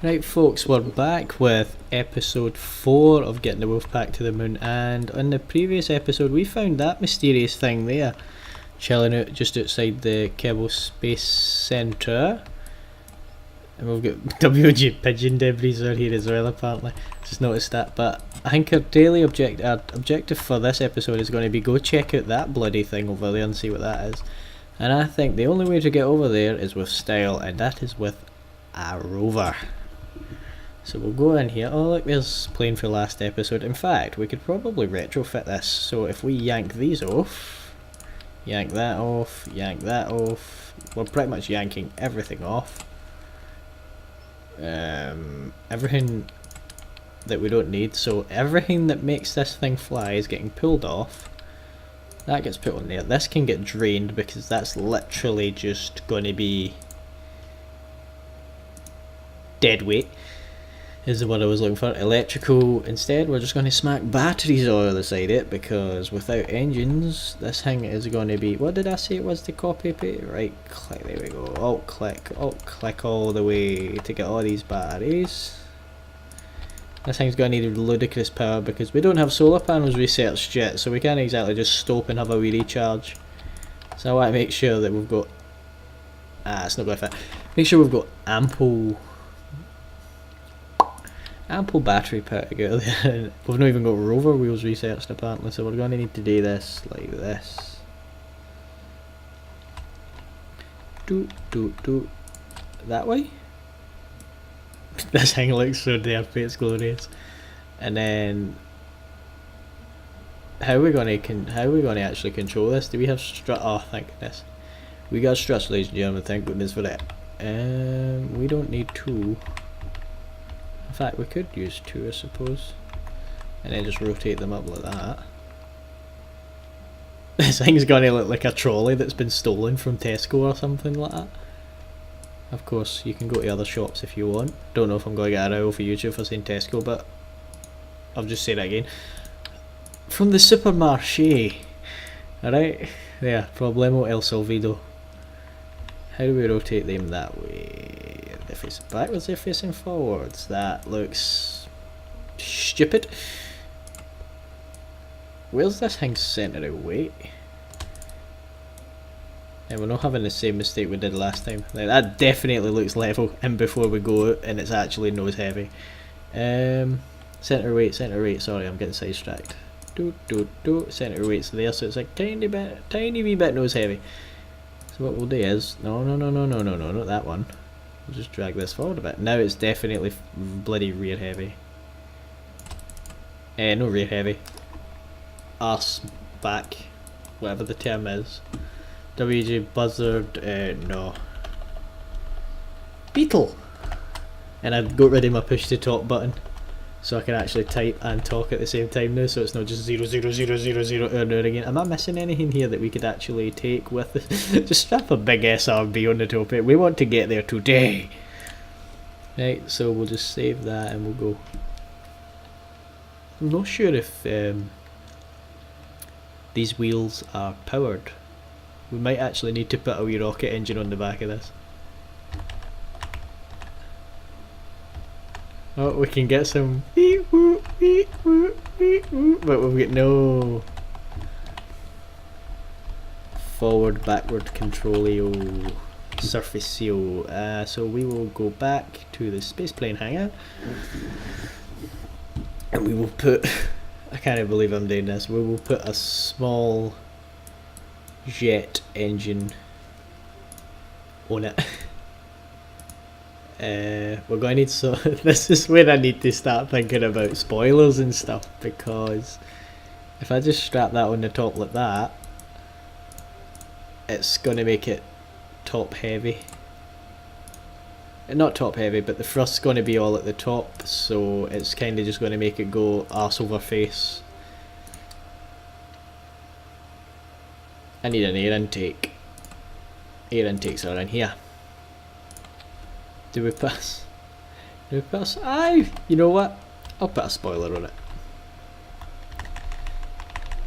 Right folks, we're back with episode 4 of Getting the Wolfpack to the Moon, and in the previous episode we found that mysterious thing there, chilling out just outside the Kerbal Space Centre. And we've got WG pigeon debris are here as well apparently, just noticed that. But I think our daily objective for this episode is going to be go check out that bloody thing over there and see what that is. And I think the only way to get over there is with style, and that is with a rover. So we'll go in here. Oh look, there's plane for last episode. In fact, we could probably retrofit this. So if we yank these off, yank that off, yank that off, we're pretty much yanking everything off. Everything that we don't need. So everything that makes this thing fly is getting pulled off. That gets put on there. This can get drained because that's literally just going to be dead weight. Is the word I was looking for. Electrical. Instead, we're just going to smack batteries all the side it, because without engines, this thing is going to be. What did I say it was to copy paste? Right click. There we go. Alt click all the way to get all these batteries. This thing's going to need ludicrous power because we don't have solar panels researched yet, so we can't exactly just stop and have a wee recharge. So I want to make sure that we've got. It's not going to fit. Make sure we've got ample battery power to get there. We've not even got rover wheels researched apparently, so we're going to need to do this like this. That way. This thing looks so dirty, it's glorious. And then how are we going to actually control this? Do we have strut? Oh, thank goodness. We got struts, ladies and gentlemen. Thank goodness for that. We don't need two. In fact, we could use two, I suppose, and then just rotate them up like that. This thing's gonna look like a trolley that's been stolen from Tesco or something like that. Of course, you can go to other shops if you want. Don't know if I'm going to get a row for YouTube for saying Tesco, but I'll just say that again. From the supermarché. Alright, there, Problemo El Salvido. How do we rotate them that way? They're facing backwards, they're facing forwards. That looks stupid. Where's this thing centre out? Wait. And we're not having the same mistake we did last time. Like, that definitely looks level and before we go out, and it's actually nose heavy. Centre weight, sorry, I'm getting sidetracked. Centre weight's there, so it's like tiny wee bit nose heavy. So what we'll do is, no, not that one. We'll just drag this forward a bit. Now it's definitely bloody rear heavy. No rear heavy. Arse back, whatever the term is. WG buzzard, no. Beetle! And I've got rid of my push to talk button, so I can actually type and talk at the same time now, so it's not just 0 0 0 0 0 and again. Am I missing anything here that we could actually take with us? Just strap a big SRB on the top of it. We want to get there today. Right, so we'll just save that and we'll go. I'm not sure if these wheels are powered. We might actually need to put a wee rocket engine on the back of this. Oh, we can get some. But we've got no forward, backward controlio, surfaceio. So we will go back to the spaceplane hangar, and we will put. I can't believe I'm doing this. We will put a small jet engine on it. We're going to need so. This is where I need to start thinking about spoilers and stuff, because if I just strap that on the top like that, it's going to make it top heavy. Not top heavy, but the thrust's going to be all at the top, so it's kind of just going to make it go arse over face. I need an air intake. Air intakes are in here. Do we put? Aye, you know what? I'll put a spoiler on it.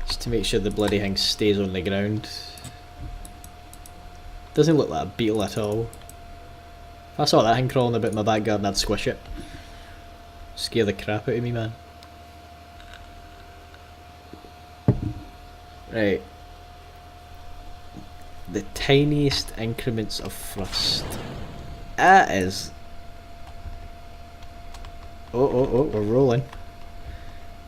Just to make sure the bloody thing stays on the ground. Doesn't look like a beetle at all. If I saw that thing crawling about my back garden, I'd squish it. Scare the crap out of me, man. Right. The tiniest increments of thrust. That is... Oh, we're rolling.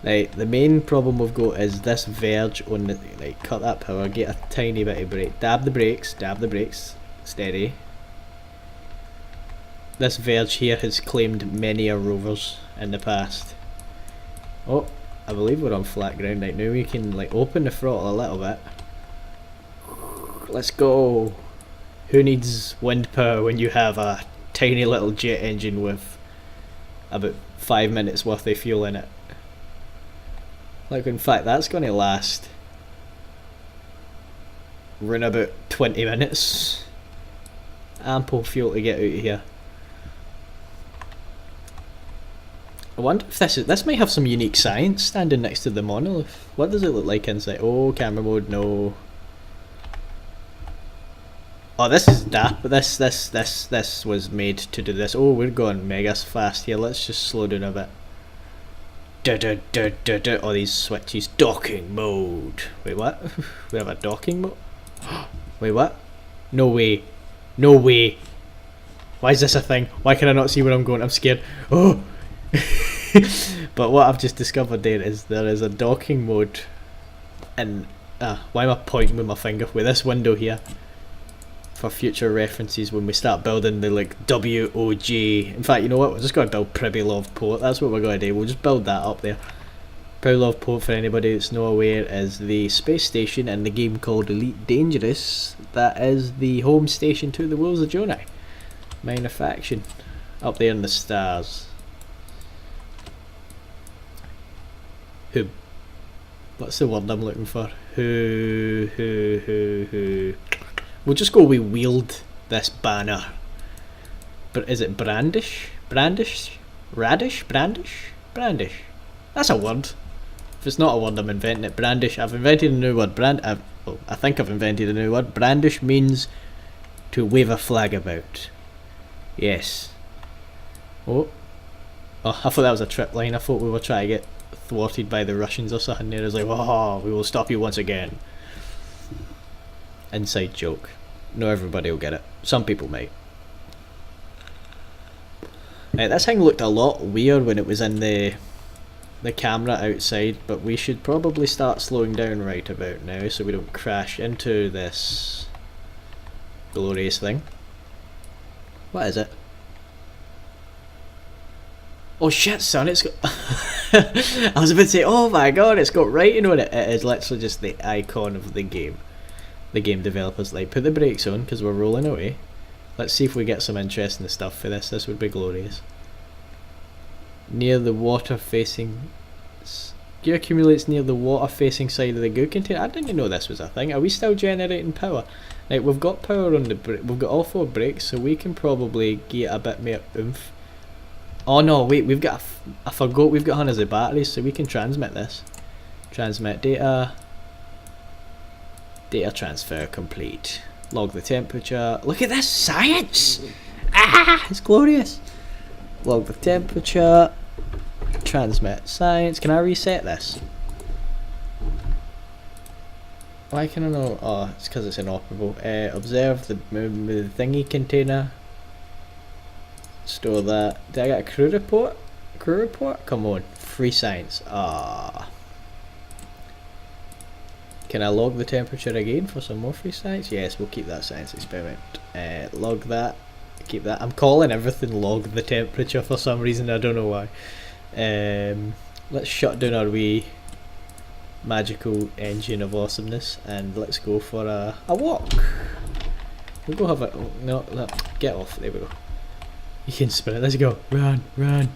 Right, the main problem we've got is this verge on the... Right, cut that power, get a tiny bit of brake. Dab the brakes, steady. This verge here has claimed many a rovers in the past. Oh, I believe we're on flat ground right now. We can like open the throttle a little bit. Let's go. Who needs wind power when you have a tiny little jet engine with about 5 minutes worth of fuel in it? Like, in fact, that's going to last around about 20 minutes. Ample fuel to get out of here. I wonder if this might have some unique science standing next to the monolith. What does it look like inside? Oh, camera mode, no. Oh, this is daft, but this was made to do this. Oh, we're going mega fast here. Let's just slow down a bit. Oh, these switches. Docking mode. Wait, what? We have a docking mode? Wait, what? No way. No way. Why is this a thing? Why can I not see where I'm going? I'm scared. Oh! But what I've just discovered there is a docking mode. And, why am I pointing with my finger? With this window here. For future references when we start building the like WOG. In fact, you know what? We're just going to build Pribilov Port. That's what we're going to do. We'll just build that up there. Pribilov Port, for anybody that's not aware, is the space station in the game called Elite Dangerous. That is the home station to the Wolves of Jonai. Minor faction. Up there in the stars. Who? What's the word I'm looking for? Who? We'll just go we wield this banner. But is it brandish? Brandish? Radish? Brandish? Brandish. That's a word. If it's not a word, I'm inventing it. Brandish. I've invented a new word. I think I've invented a new word. Brandish means to wave a flag about. Yes. Oh, I thought that was a trip line. I thought we were trying to get thwarted by the Russians or something. There was like, oh, we will stop you once again. Inside joke. No, everybody will get it. Some people might. This thing looked a lot weird when it was in the camera outside, but we should probably start slowing down right about now so we don't crash into this glorious thing. What is it? Oh shit, son, it's got... I was about to say, oh my god, it's got writing on it. It is literally just the icon of the game. The game developers like, put the brakes on because we're rolling away. Let's see if we get some interesting stuff for this. This would be glorious. Near the water facing... Gear accumulates near the water facing side of the goo container. I didn't know this was a thing. Are we still generating power? Right, we've got power on the we've got all 4 brakes, so we can probably get a bit more oomph. Oh no, wait, we've got I forgot we've got hundreds of batteries, so we can transmit this. Transmit data. Data transfer complete. Log the temperature. Look at this science! Ah, it's glorious. Log the temperature. Transmit science. Can I reset this? Why can I know? Oh, it's because it's inoperable. Observe the thingy container. Store that. Did I get a crew report? Crew report? Come on. Free science. Ah. Can I log the temperature again for some more free science? Yes, we'll keep that science experiment. Log that. Keep that. I'm calling everything log the temperature for some reason. I don't know why. Let's shut down our wee magical engine of awesomeness and let's go for a walk. We'll go have a... Oh, no, get off. There we go. You can spin it. Let's go. Run, run.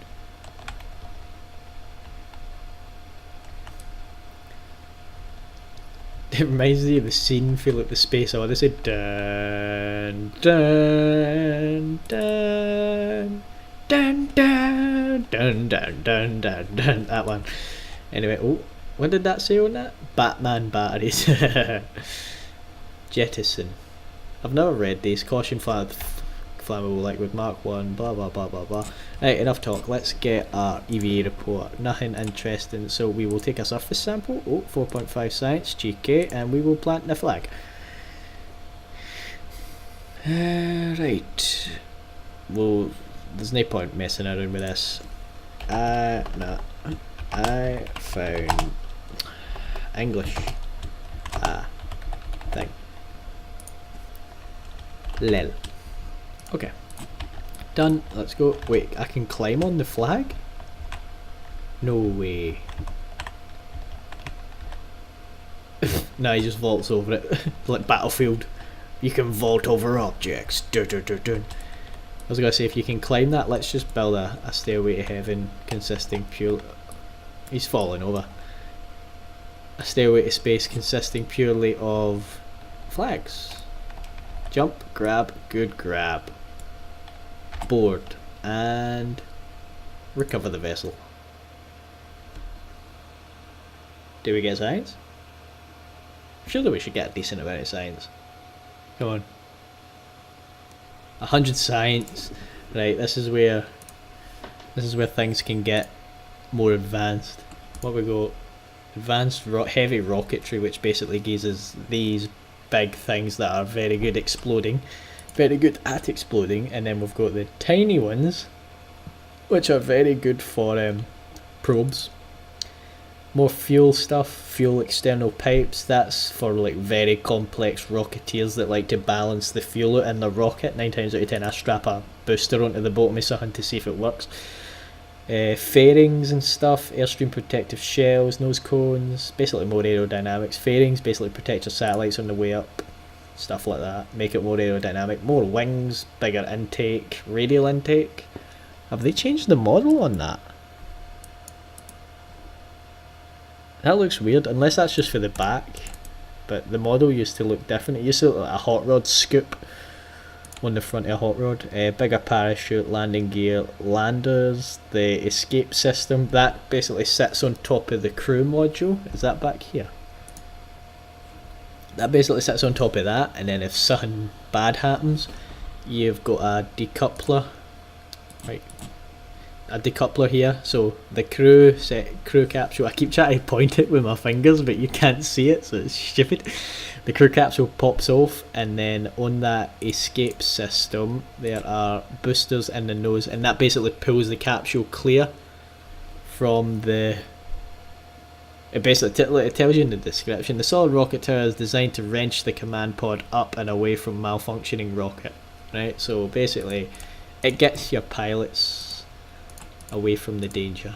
It reminds me of the scene, feel like the Space Odyssey. Dun, dun, dun, dun, dun, dun, dun, dun, dun, dun. That one. Anyway, oh, what did that say on that? Batman batteries. Jettison. I've never read these. Caution flammable liquid Mark 1, blah blah blah blah blah. Right, enough talk, let's get our EVA report. Nothing interesting, so we will take a surface sample, 4.5 science, GK, and we will plant the flag. Right, well, there's no point messing around with this. No, I found English thing. Lel. Okay. Done. Let's go. Wait, I can climb on the flag? No way. No, he just vaults over it. Like Battlefield. You can vault over objects. Dun, dun, dun, dun. I was going to say, if you can climb that, let's just build a stairway to heaven consisting pure... He's falling over. A stairway to space consisting purely of flags. Jump, grab, good grab. Board, and recover the vessel. Do we get science? Surely we should get a decent amount of science. Come on. 100 science. Right, this is where things can get more advanced. What we got? Advanced heavy rocketry, which basically gives us these big things that are very good exploding, very good at exploding, and then we've got the tiny ones, which are very good for probes. More fuel stuff, fuel external pipes, that's for like very complex rocketeers that like to balance the fuel out in the rocket. 9 times out of 10 I strap a booster onto the bottom of something to see if it works. Fairings and stuff, airstream protective shells, nose cones, basically more aerodynamics. Fairings basically protect your satellites on the way up, stuff like that, make it more aerodynamic. More wings, bigger intake, radial intake. Have they changed the model on that? That looks weird, unless that's just for the back, but the model used to look different. It used to look like a hot rod scoop on the front of a hot rod. Bigger parachute, landing gear, landers, the escape system, that basically sits on top of the crew module. Is that back here? That basically sits on top of that, and then if something bad happens, you've got a decoupler, right? A decoupler here, so the crew capsule, I keep trying to point it with my fingers but you can't see it, so it's stupid. The crew capsule pops off, and then on that escape system there are boosters in the nose, and that basically pulls the capsule clear from the... It basically it tells you in the description, the solid rocket tower is designed to wrench the command pod up and away from malfunctioning rocket, right? So basically it gets your pilots away from the danger.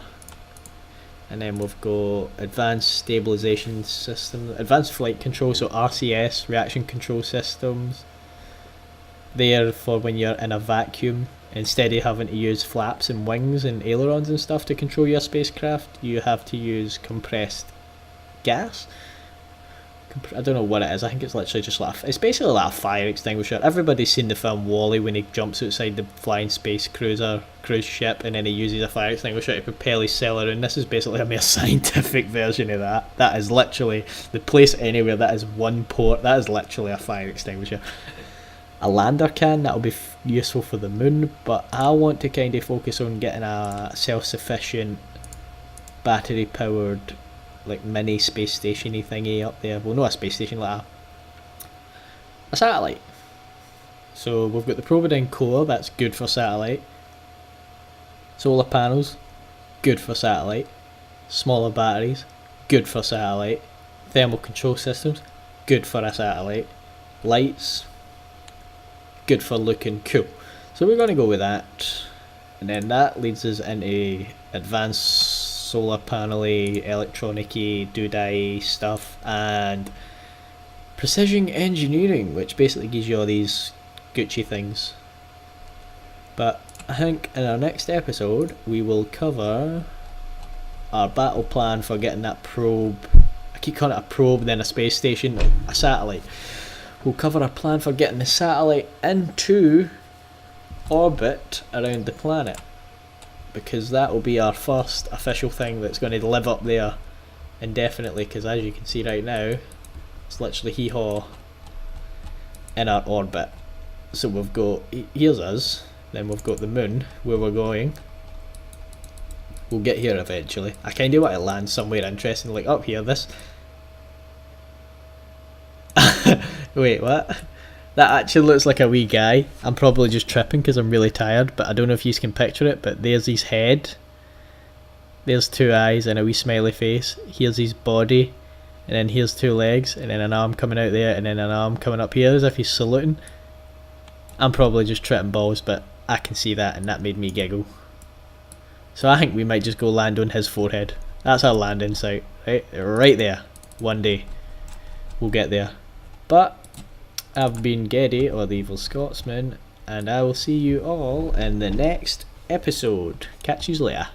And then we've got advanced stabilization system, advanced flight control, so RCS, reaction control systems, there for when you're in a vacuum. Instead of having to use flaps and wings and ailerons and stuff to control your spacecraft, you have to use compressed gas. I don't know what it is, I think it's literally just like it's basically like a fire extinguisher. Everybody's seen the film WALL-E when he jumps outside the flying space cruise ship and then he uses a fire extinguisher to propel his cell around. This is basically a more scientific version of that. That is literally the place anywhere that is one port, that is literally a fire extinguisher. A lander can, that'll be useful for the moon, but I want to kind of focus on getting a self-sufficient battery powered like mini space station-y thingy up there. Well, not a space station, like a satellite. So we've got the Providine core, that's good for satellite. Solar panels, good for satellite. Smaller batteries, good for satellite. Thermal control systems, good for a satellite. Lights, good for looking cool. So we're going to go with that. And then that leads us into advanced solar panel-y, electronic-y, doodai stuff, and precision engineering, which basically gives you all these Gucci things. But I think in our next episode we will cover our battle plan for getting that probe. I keep calling it a probe, then a space station, a satellite. We'll cover our plan for getting the satellite into orbit around the planet, because that will be our first official thing that's going to live up there indefinitely, because as you can see right now, it's literally hee-haw in our orbit. So we've got, here's us, then we've got the moon, where we're going. We'll get here eventually. I kind of want to land somewhere interesting, like up here, this. Wait, what? That actually looks like a wee guy. I'm probably just tripping because I'm really tired, but I don't know if you can picture it, but there's his head. There's two eyes and a wee smiley face. Here's his body, and then here's two legs, and then an arm coming out there, and then an arm coming up here as if he's saluting. I'm probably just tripping balls, but I can see that, and that made me giggle. So I think we might just go land on his forehead. That's our landing site, right there. One day we'll get there. But I've been Geddy, or the Evil Scotsman, and I will see you all in the next episode. Catch you later.